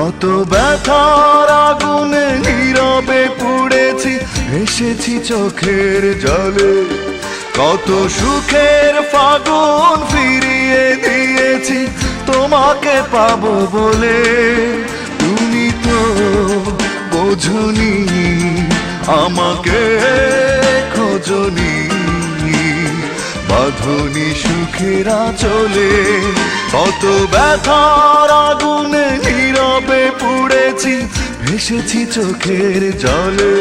কত ব্যথার আগুনে নীরবে পুড়েছি, এসেছি চোখের জলে। কত সুখের ফাগুন ফিরিয়ে দিয়েছি তোমাকে পাবো বলে। তুমি তো বোঝনি, আমাকে খোঁজনি, বাঁধনি সুখের আঁচলে। কত ব্যথার আগুনে নীরবে পুড়েছি, ভেসেছি চোখের জলে।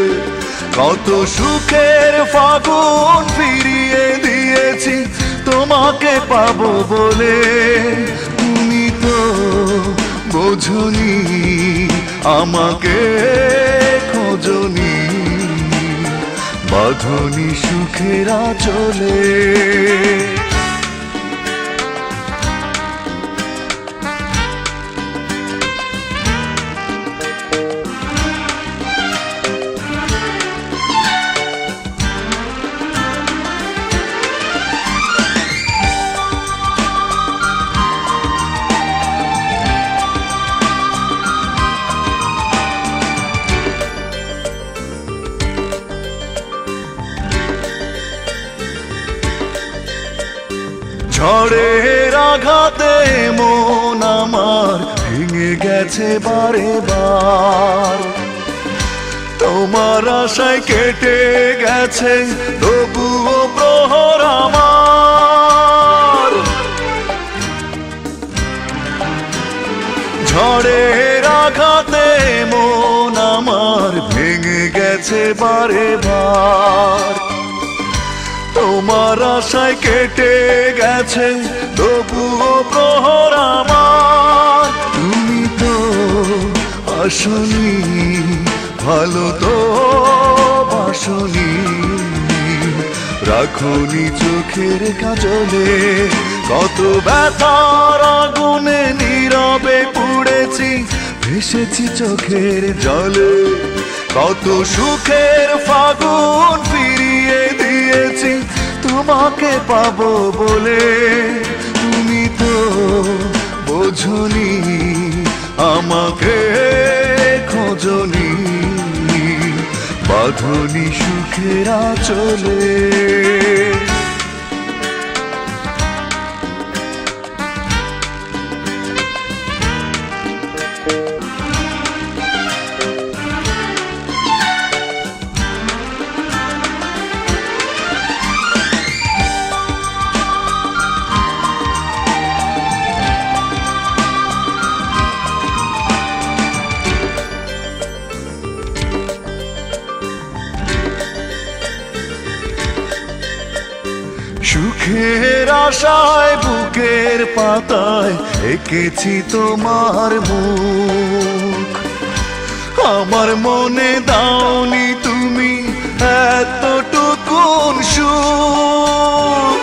কত সুখের ফাগুন ফিরিয়ে দিয়েছি তোমাকে পাবো বলে। তুমি তো বোঝনি, আমাকে খোঁজনি, বাঁধনি সুখের আঁচলে। ঝড়ের আঘাতে মন আমার ভেঙে গেছে বারে বার। তোমার আশায় কেটে গেছে তবুও প্রহর আমার। ঝড়ের আঘাতে মন আমার ভেঙে গেছে বারে বার। তোমার আশায় কেটে গেছে তবুও প্রহর আমার। তুমি তো আসনি, ভালো তো বাসনি, রাখনি চোখের কাজলে। কত ব্যথার আগুনে নীরবে পুড়েছি, ভেসেছি চোখের জলে। কত সুখের ফাগুন ফিরিয়ে দিয়েছি তোমাকে পাবো বলে। তুমি তো বোঝনি, আমাকে খোঁজনি, বাঁধনি সুখের আঁচলে। সুখের আশায় বুকের পাতায় এঁকেছি তোমার মুখ। আমার মনে দাওনি তুমি এতটুকুন সুখ।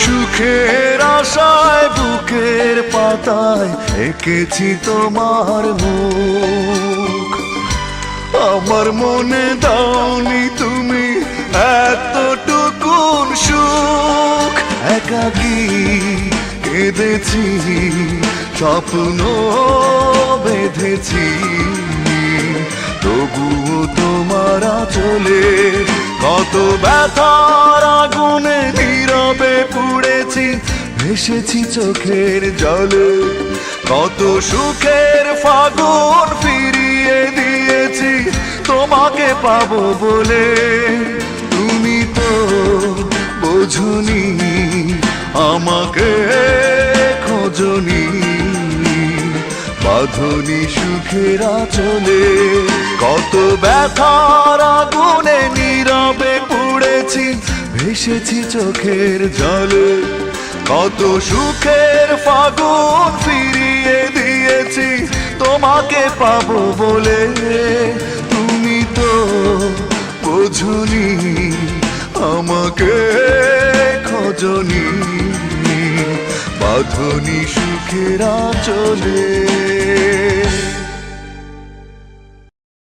সুখের আশায় বুকের পাতায় এঁকেছি তোমার মুখ। আমার মনে দাওনি তুমি এতটুকুন সুখ। একাকী কেঁদেছি, স্বপ্ন বেঁধেছি, তবুও তোমার আঁচলে। কত ব্যথার আগুনে নীরবে পুড়েছি, ভেসেছি চোখের জলে। কত সুখের ফাগুন ফিরিয়ে দিয়েছি তোমাকে পাবো বলে। তুমি তো বোঝনি, আমাকে খোঁজনি, বাঁধনি সুখের আঁচলে। কত ব্যথার আগুনে নীরবে পুড়েছি, ভেসেছি চোখের জলে। কত সুখের ফাগুন ফিরিয়ে দিয়েছি তোমাকে পাবো বলে। তুমি তো বোঝনি, আমাকে খোঁজনি, বাঁধনি সুখের আঁচলে।